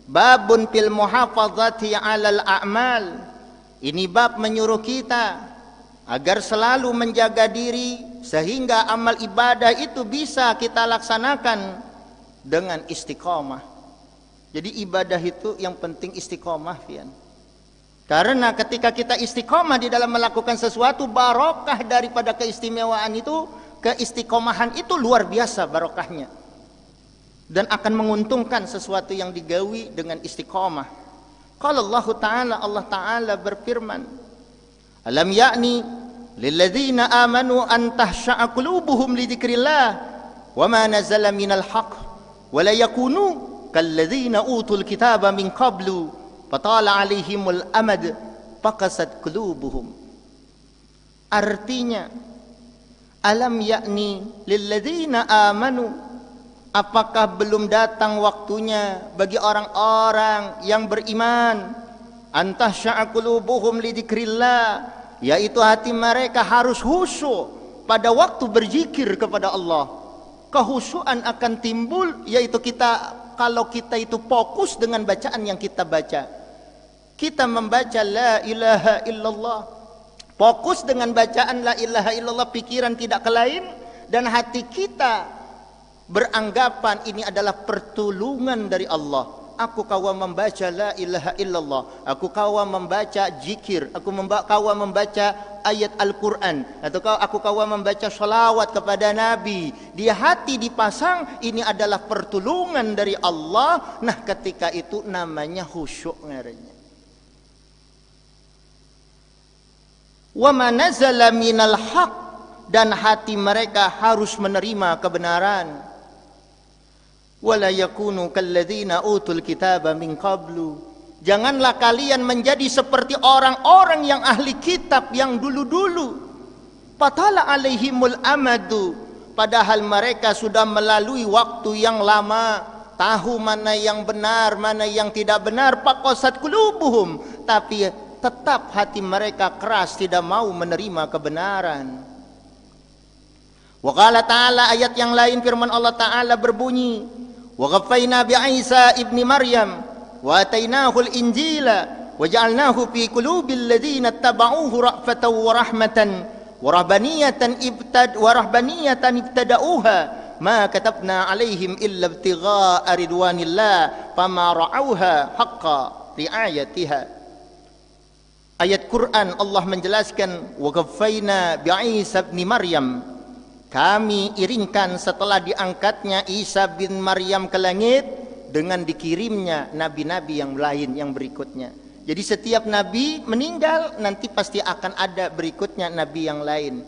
Babun fil muhafazati 'alal a'mal. Ini bab menyuruh kita agar selalu menjaga diri sehingga amal ibadah itu bisa kita laksanakan dengan istiqomah. Jadi ibadah itu yang penting istiqomah, Fian. Karena ketika kita istiqomah di dalam melakukan sesuatu, barokah daripada keistimewaan itu, keistiqomahan itu luar biasa barokahnya. Dan akan menguntungkan sesuatu yang digawi dengan istiqomah. Qala Allah Ta'ala berfirman, Alam ya'ni lilladzina amanu an tahsha'a qulubuhum li dzikrillah wa ma nazala minal haqq wa la yakunu kalladzina utul kitaba min qablu fatala 'alaihimul amad faqasat qulubuhum. Artinya, alam ya'ni lilladzina amanu, apakah belum datang waktunya bagi orang-orang yang beriman, antahsya'a qulubuhum li dzikrillah, yaitu hati mereka harus khusyuk pada waktu berzikir kepada Allah. Kehusyuan akan timbul yaitu kalau kita itu fokus dengan bacaan yang kita baca. Kita membaca la ilaha illallah, fokus dengan bacaan la ilaha illallah, pikiran tidak ke lain, dan hati kita beranggapan ini adalah pertolongan dari Allah. Aku kawa membaca la ilaha illallah, aku kawa membaca zikir, aku kawa membaca ayat Al-Quran, atau aku kawa membaca sholawat kepada Nabi. Di hati dipasang ini adalah pertolongan dari Allah. Nah, ketika itu namanya khusyuk ngarannya. Wa ma nazala minal haq, dan hati mereka harus menerima kebenaran. Wala yakunu kalladzina utul kitaba min qablu, janganlah kalian menjadi seperti orang-orang yang ahli kitab yang dulu-dulu. Fatala alaihimul amadu, padahal mereka sudah melalui waktu yang lama, tahu mana yang benar, mana yang tidak benar. Faqasat qulubuhum, tapi tetap hati mereka keras, tidak mau menerima kebenaran. Wa qala ta'ala, ayat yang lain firman Allah Ta'ala berbunyi, wa ghaffayna bi Isa ibni Maryam wa atainahu al-injila wa ja'alnahu fi qulubil ladzina ittaba'uhu ra'fatan wa rahmatan wa rahbaniyatan ibtada'uha ma katabna 'alaihim illa ibtigha'a ridwanillah fama ra'auha haqqa ri'ayatiha. Ayat Quran Allah menjelaskan, wa ghaffayna bi Isa ibni Maryam, kami iringkan setelah diangkatnya Isa bin Maryam ke langit dengan dikirimnya nabi-nabi yang lain yang berikutnya. Jadi setiap nabi meninggal, nanti pasti akan ada berikutnya nabi yang lain.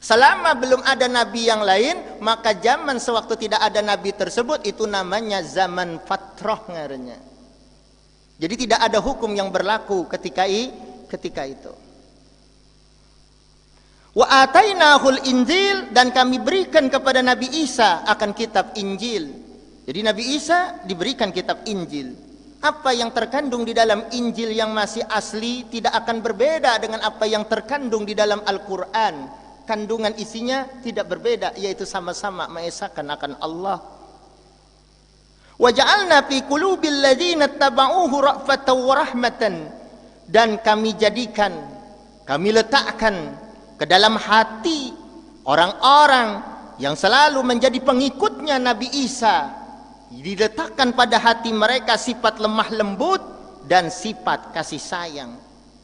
Selama belum ada nabi yang lain, maka zaman sewaktu tidak ada nabi tersebut itu namanya zaman fatrah ngarannya. Jadi tidak ada hukum yang berlaku ketika itu. Wa atainahul injil, dan kami berikan kepada Nabi Isa akan kitab Injil. Jadi Nabi Isa diberikan kitab Injil. Apa yang terkandung di dalam Injil yang masih asli tidak akan berbeda dengan apa yang terkandung di dalam Al-Quran. Kandungan isinya tidak berbeda, yaitu sama-sama mengesahkan akan Allah. Wa ja'alna fi qulubil ladzina ittaba'uhu ra'fatan wa rahmatan, dan kami letakkan ke dalam hati orang-orang yang selalu menjadi pengikutnya Nabi Isa, diletakkan pada hati mereka sifat lemah lembut dan sifat kasih sayang.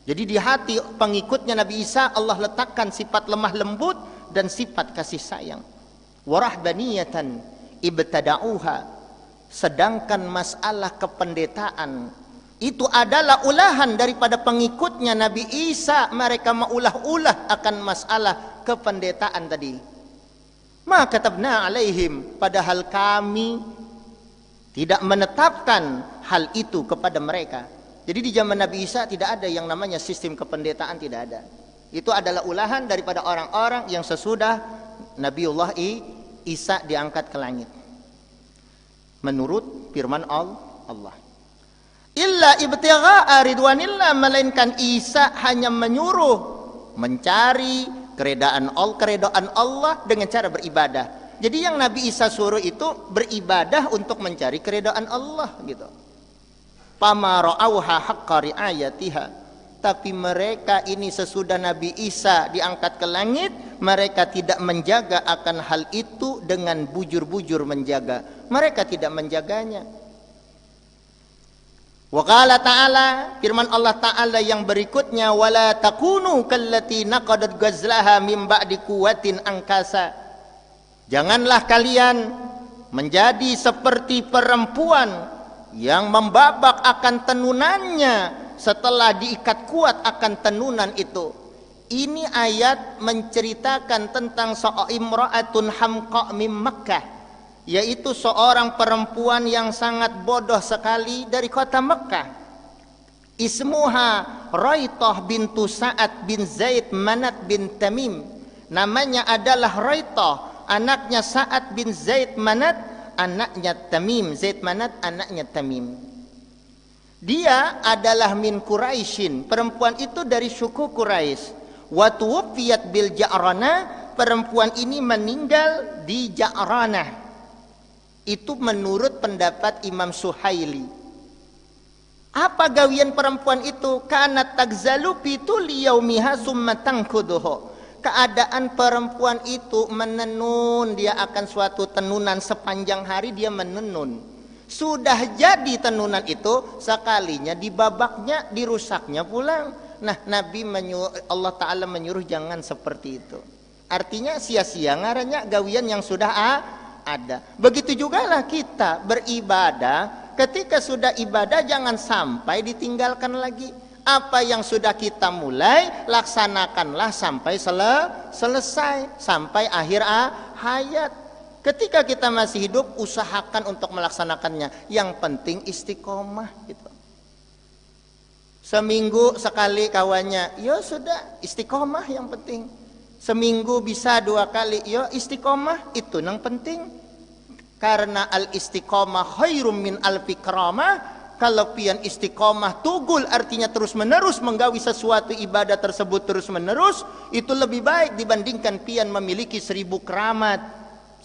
Jadi di hati pengikutnya Nabi Isa Allah letakkan sifat lemah lembut dan sifat kasih sayang. Warahbaniyatan ibtada'uha, sedangkan masalah kependetaan itu adalah ulahan daripada pengikutnya Nabi Isa. Mereka maulah-ulah akan masalah kependetaan tadi. Ma katabna alaihim, padahal kami tidak menetapkan hal itu kepada mereka. Jadi di zaman Nabi Isa tidak ada yang namanya sistem kependetaan, tidak ada. Itu adalah ulahan daripada orang-orang yang sesudah Nabiullah Isa diangkat ke langit. Menurut firman Allah. Illa ibtigha'a ridwanillah, melainkan Isa hanya menyuruh mencari keredaan Allah dengan cara beribadah. Jadi yang Nabi Isa suruh itu beribadah untuk mencari keredaan Allah gitu. fama ra'auha haqqa riayatiha. Tapi mereka ini sesudah Nabi Isa diangkat ke langit, mereka tidak menjaga akan hal itu dengan bujur-bujur menjaga. Mereka tidak menjaganya. Wa qala ta'ala, firman Allah Ta'ala yang berikutnya, wala takunu kallati naqadat ghazlaha min ba'di quwwatin angkasa. Janganlah kalian menjadi seperti perempuan yang membabak akan tenunannya setelah diikat kuat akan tenunan itu. Ini ayat menceritakan tentang imra'atun hamqa min Makkah, yaitu seorang perempuan yang sangat bodoh sekali dari kota Mekkah. Ismuha Raithah bintu Sa'ad bin Zaid Manat bin Tamim. Namanya adalah Raithah, anaknya Sa'ad bin Zaid Manat, anaknya Tamim. Zaid Manat anaknya Tamim. Dia adalah min Quraisyin. Perempuan itu dari suku Quraisy. Wa tuwfiyat bil Ja'rana. Perempuan ini meninggal di Ja'rana. Itu menurut pendapat Imam Suhaili. Apa gawian perempuan itu? Kanat tagzalu fitul yaumiha summa tankuduhu. Keadaan perempuan itu menenun, dia akan suatu tenunan sepanjang hari dia menenun. Sudah jadi tenunan itu, sekalinya dibabaknya, dirusaknya pulang. Nah, Nabi Allah Ta'ala menyuruh jangan seperti itu. Artinya sia-sia ngarannya gawian yang sudah ada. Begitu juga lah kita beribadah. Ketika sudah ibadah jangan sampai ditinggalkan lagi. Apa yang sudah kita mulai, laksanakanlah sampai selesai, sampai akhir hayat. Ketika kita masih hidup, usahakan untuk melaksanakannya. Yang penting istiqomah gitu. Seminggu sekali kawannya, ya sudah istiqomah yang penting. Seminggu bisa 2 kali, ya istiqomah itu yang penting. Karena al istiqomah khairum min alfi karamah. Kalau pian istiqomah tugul, artinya terus menerus menggawi sesuatu ibadah tersebut terus menerus, itu lebih baik dibandingkan pian memiliki 1000 keramat.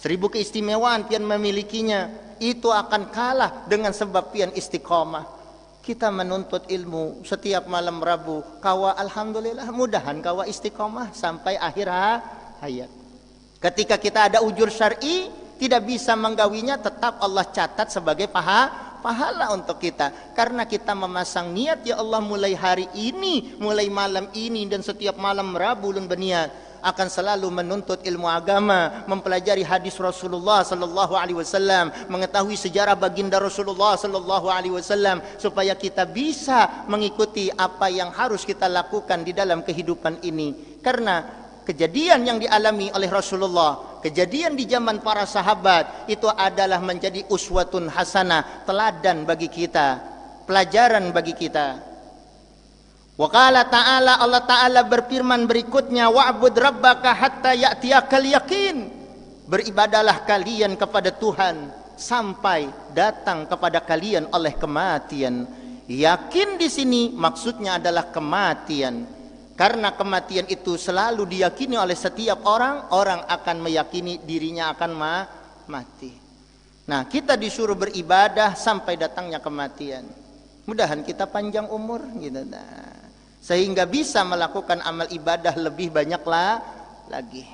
1000 keistimewaan pian memilikinya, itu akan kalah dengan sebab pian istiqomah. Kita menuntut ilmu setiap malam Rabu, kawa alhamdulillah mudahan kawa istiqomah sampai akhir hayat. Ketika kita ada ujur syar'i tidak bisa menggawinya, tetap Allah catat sebagai pahala untuk kita, karena kita memasang niat, ya Allah mulai hari ini, mulai malam ini dan setiap malam Rabu lun berniat akan selalu menuntut ilmu agama, mempelajari hadis Rasulullah sallallahu alaihi wasallam, mengetahui sejarah baginda Rasulullah sallallahu alaihi wasallam, supaya kita bisa mengikuti apa yang harus kita lakukan di dalam kehidupan ini. Karena kejadian yang dialami oleh Rasulullah, kejadian di zaman para sahabat, itu adalah menjadi uswatun hasanah, teladan bagi kita, pelajaran bagi kita. Wa qala ta'ala, Allah Ta'ala berfirman berikutnya, wa'bud rabbaka hatta ya'tiyakal yaqin. Beribadalah kalian kepada Tuhan sampai datang kepada kalian oleh kematian. Yakin di sini maksudnya adalah kematian. Karena kematian itu selalu diyakini oleh setiap orang, orang akan meyakini dirinya akan mati. Nah, kita disuruh beribadah sampai datangnya kematian. Mudahan kita panjang umur gitu. Nah, sehingga bisa melakukan amal ibadah lebih banyaklah lagi.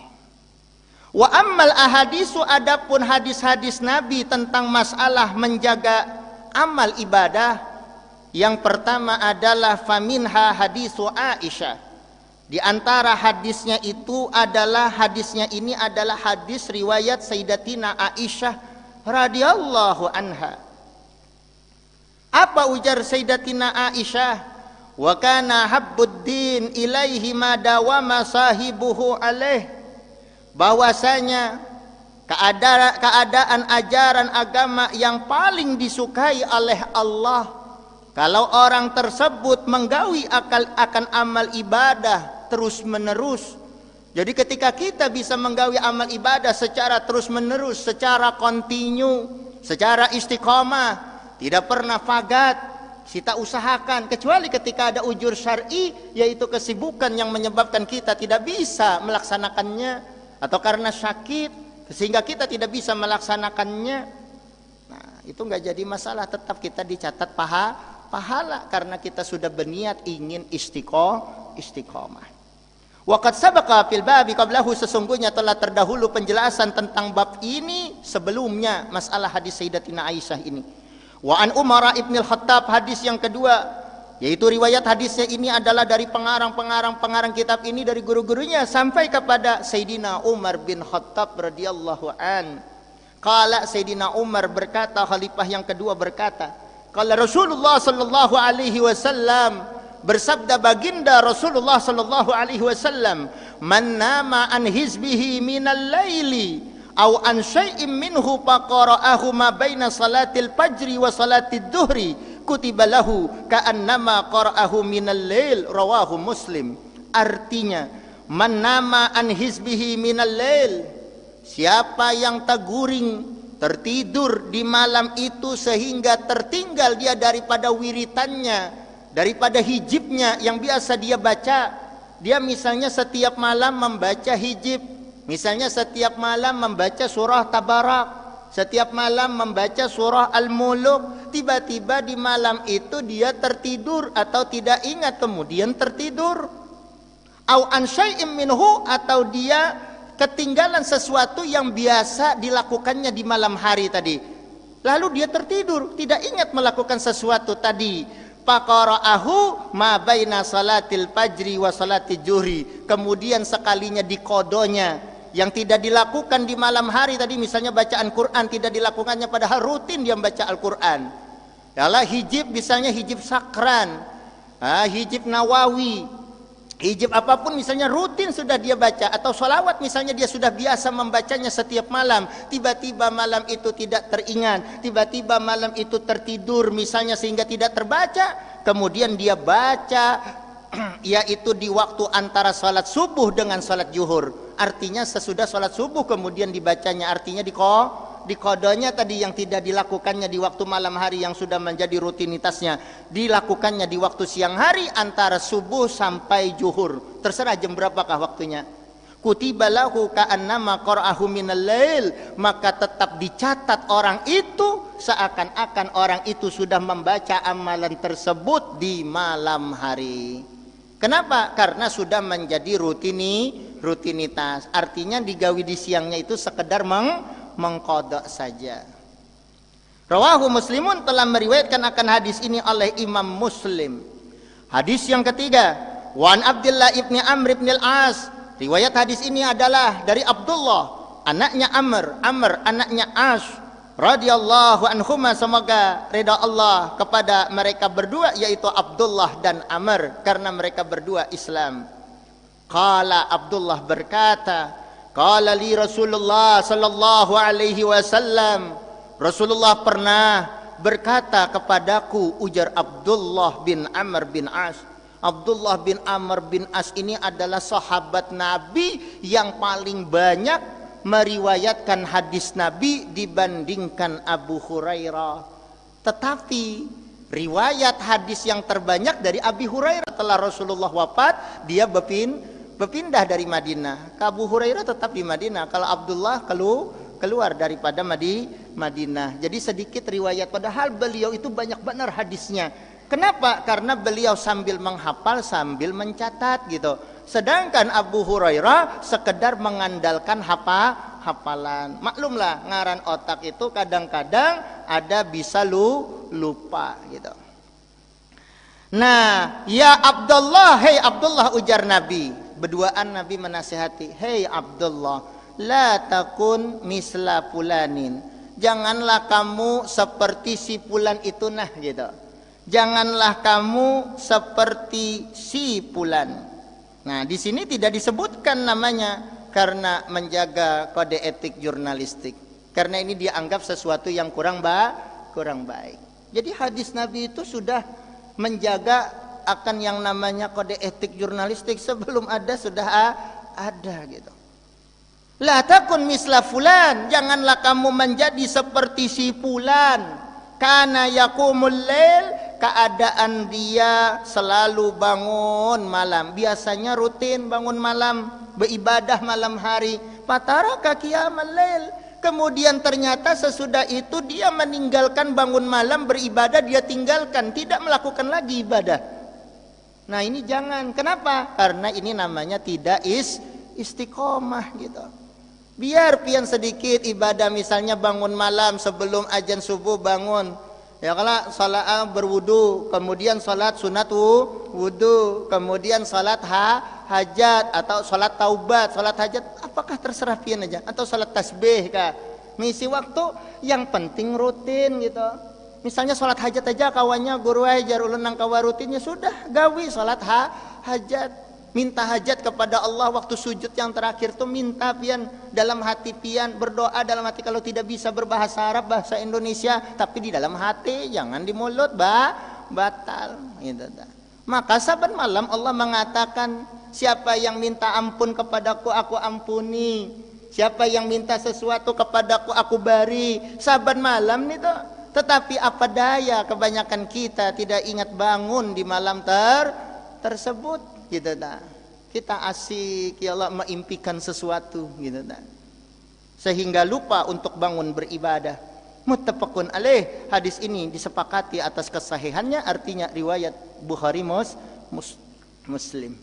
Wa ammal ahadisu, adapun hadis-hadis Nabi tentang masalah menjaga amal ibadah, yang pertama adalah faminha hadisu Aisyah. Di antara hadisnya itu adalah, hadisnya ini adalah hadis riwayat Sayyidatina Aisyah radhiyallahu anha. Apa ujar Sayyidatina Aisyah? Wa kana habbuddin ilaihi ma dawama sahibuhu alaih. Bahwasanya keadaan ajaran agama yang paling disukai oleh Allah, kalau orang tersebut menggawi akan amal ibadah terus menerus. Jadi ketika kita bisa menggawi amal ibadah secara terus menerus, secara kontinu, secara istiqomah, tidak pernah fagat, kita usahakan, kecuali ketika ada ujur syar'i, yaitu kesibukan yang menyebabkan kita tidak bisa melaksanakannya, atau karena sakit sehingga kita tidak bisa melaksanakannya. Nah, itu enggak jadi masalah, tetap kita dicatat pahala karena kita sudah berniat ingin istiqomah. Waqad sabaqa fil babi qablahu, sesungguhnya telah terdahulu penjelasan tentang bab ini sebelumnya, masalah hadis Sayyidatina Aisyah ini. Wa an Umar ibn al-Khattab, hadis yang kedua, yaitu riwayat hadisnya ini adalah dari pengarang kitab ini, dari guru-gurunya sampai kepada Sayyidina Umar bin Khattab radhiyallahu an. Qala, Sayyidina Umar berkata, khalifah yang kedua berkata, qala Rasulullah sallallahu alaihi wasallam, bersabda baginda Rasulullah sallallahu alaihi wasallam, man nama an hizbihi minal laili aw an syai'in minhu faqara'ahu ma baina salatil fajri wa salatid dhuhri kutiba lahu ka'annama qara'ahu minal lail, rawahu Muslim. Artinya, man nama an hizbihi minal lail, siapa yang terguring, tertidur di malam itu sehingga tertinggal dia daripada wiritannya, daripada hijibnya yang biasa dia baca. Dia misalnya setiap malam membaca hijib, misalnya setiap malam membaca surah Tabarak, setiap malam membaca surah Al-Muluk, tiba-tiba di malam itu dia tertidur atau tidak ingat kemudian tertidur. Au an syai'im minhu, atau dia ketinggalan sesuatu yang biasa dilakukannya di malam hari tadi, lalu dia tertidur, tidak ingat melakukan sesuatu tadi. Faqara'ahu ma baina salatil fajri wa salatil zuhri, kemudian sekalinya dikodonya yang tidak dilakukan di malam hari tadi, misalnya bacaan Quran tidak dilakukannya padahal rutin dia membaca Al-Quran. Yalah hijib, misalnya hijib sakran, hijib nawawi, hijib apapun misalnya rutin sudah dia baca, atau sholawat misalnya dia sudah biasa membacanya setiap malam, tiba-tiba malam itu tidak teringat, tiba-tiba malam itu tertidur misalnya sehingga tidak terbaca, kemudian dia baca yaitu di waktu antara salat subuh dengan salat zuhur, artinya sesudah salat subuh kemudian dibacanya, artinya dikodonya tadi yang tidak dilakukannya di waktu malam hari yang sudah menjadi rutinitasnya, dilakukannya di waktu siang hari antara subuh sampai zuhur, terserah jam berapakah waktunya. Kutiba lahu ka'annama qara'ahu minal lail, maka tetap dicatat orang itu seakan-akan orang itu sudah membaca amalan tersebut di malam hari. Kenapa? Karena sudah menjadi rutinitas. Artinya digawi di siangnya itu sekedar mengkodok saja. Rawahu Muslimun, telah meriwayatkan akan hadis ini oleh Imam Muslim. Hadis yang ketiga, Wan Abdullah ibni Amr ibn al-As. Riwayat hadis ini adalah dari Abdullah, anaknya Amr anaknya As, radhiyallahu anhuma, semoga ridha Allah kepada mereka berdua, yaitu Abdullah dan Amr, karena mereka berdua Islam. Qala, Abdullah berkata, qala li Rasulullah sallallahu alaihi wasallam, Rasulullah pernah berkata kepadaku, ujar Abdullah bin Amr bin As. Abdullah bin Amr bin As ini adalah sahabat Nabi yang paling banyak meriwayatkan hadis Nabi dibandingkan Abu Hurairah. Tetapi riwayat hadis yang terbanyak dari Abi Hurairah. Setelah Rasulullah wafat, dia berpindah dari Madinah. Abu Hurairah tetap di Madinah. Kalau Abdullah keluar daripada Madinah. Jadi sedikit riwayat, padahal beliau itu banyak benar hadisnya. Kenapa? Karena beliau sambil menghafal sambil mencatat gitu. Sedangkan Abu Hurairah sekedar mengandalkan hafalan. Maklumlah, ngaran otak itu kadang-kadang ada bisa lupa gitu. Nah, ya Abdullah, hei Abdullah, ujar Nabi. Berduaan Nabi menasihati, hei Abdullah, la takun misla fulanin. Janganlah kamu seperti si fulan itu nah gitu. Janganlah kamu seperti si fulan. Nah, di sini tidak disebutkan namanya karena menjaga kode etik jurnalistik. Karena ini dianggap sesuatu yang kurang baik. Jadi hadis Nabi itu sudah menjaga akan yang namanya kode etik jurnalistik sebelum ada sudah ada gitu. La takun misla fulan, janganlah kamu menjadi seperti si fulan. Kana yaqumul lail, keadaan dia selalu bangun malam, biasanya rutin bangun malam, beribadah malam hari. Fataraka qiyamal lail, Kemudian ternyata sesudah itu dia meninggalkan bangun malam beribadah, dia tinggalkan, tidak melakukan lagi ibadah. Nah ini jangan. Kenapa? Karena ini namanya tidak istiqomah gitu. Biar pian sedikit ibadah, misalnya bangun malam sebelum azan subuh bangun. Ya kalau salat berwudu, kemudian salat sunat wudu, kemudian salat hajat atau salat taubat, salat hajat, apakah terserah pian aja, atau salat tasbih kah? Ngisi waktu, yang penting rutin gitu. Misalnya salat hajat aja kawannya guru ajar ulun nang kawa rutinnya sudah gawi salat hajat. Minta hajat kepada Allah waktu sujud yang terakhir tuh minta pian dalam hati pian, berdoa dalam hati, kalau tidak bisa berbahasa Arab bahasa Indonesia tapi di dalam hati, jangan di mulut batal gitu. Maka saban malam Allah mengatakan, siapa yang minta ampun kepadaku aku ampuni, siapa yang minta sesuatu kepadaku aku beri. Saban malam nih tuh. Tetapi apa daya kebanyakan kita tidak ingat bangun di malam tersebut gitu dah. Kita asik ya Allah mengimpikan sesuatu gitu dah. Sehingga lupa untuk bangun beribadah. Muttafaqun alaih, hadis ini disepakati atas kesahihannya, artinya riwayat Bukhari Muslim.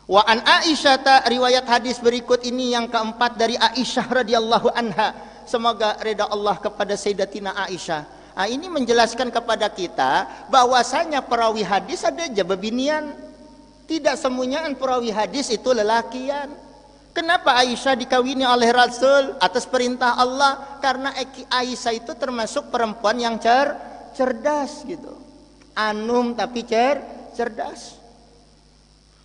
Wa an Aisyah, riwayat hadis berikut ini yang keempat dari Aisyah radhiyallahu anha. Semoga reda Allah kepada Sayyidatina Aisyah. Nah, ini menjelaskan kepada kita bahwasanya perawi hadis ada aja bebinian. Tidak semuanya perawi hadis itu lelakian. Kenapa Aisyah dikawini oleh Rasul atas perintah Allah? Karena Aisyah itu termasuk perempuan yang cerdas gitu. Anum tapi cerdas.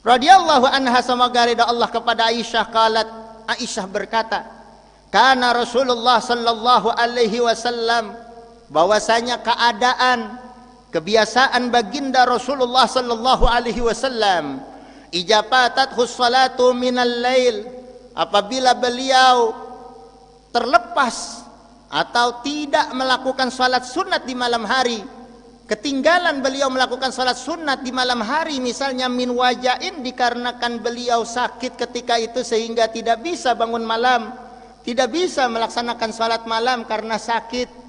Radhiyallahu anha, semoga ridha Allah kepada Aisyah, qalat, Aisyah berkata, kana Rasulullah sallallahu alaihi wasallam, bahwasanya keadaan kebiasaan baginda Rasulullah sallallahu alaihi wasallam, ijabatat salatu minal lail, apabila beliau terlepas atau tidak melakukan salat sunat di malam hari, ketinggalan beliau melakukan salat sunat di malam hari, misalnya min wajain, dikarenakan beliau sakit ketika itu sehingga tidak bisa bangun malam, tidak bisa melaksanakan salat malam karena sakit,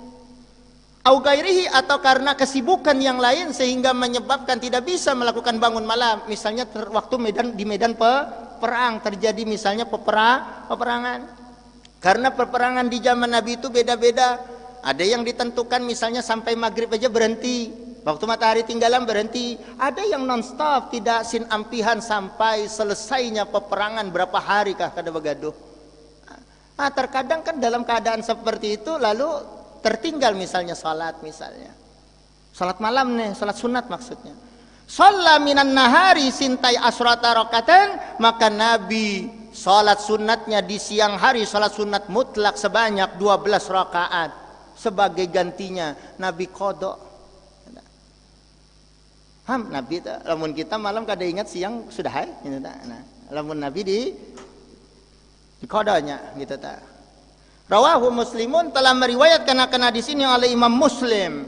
au gairihi, atau karena kesibukan yang lain sehingga menyebabkan tidak bisa melakukan bangun malam, misalnya waktu di medan perang terjadi misalnya peperangan. Karena peperangan di zaman Nabi itu beda-beda. Ada yang ditentukan misalnya sampai maghrib aja berhenti, waktu matahari tinggalan berhenti. Ada yang non-stop, tidak sin ampihan sampai selesainya peperangan berapa hari kah kada begaduh. Nah, terkadang kan dalam keadaan seperti itu lalu tertinggal misalnya salat malam nih, salat sunat maksudnya. Shalla minan nahari sintai asrata rakaatan, maka Nabi salat sunatnya di siang hari, salat sunat mutlak sebanyak 12 rakaat. Sebagai gantinya Nabi qada. Nabi lamun kita malam kada ingat siang sudah hai gitu ta. Nah, lamun Nabi di qadanya gitu ta. Rawahu Muslimun, telah meriwayatkan akan hadis ini oleh Imam Muslim.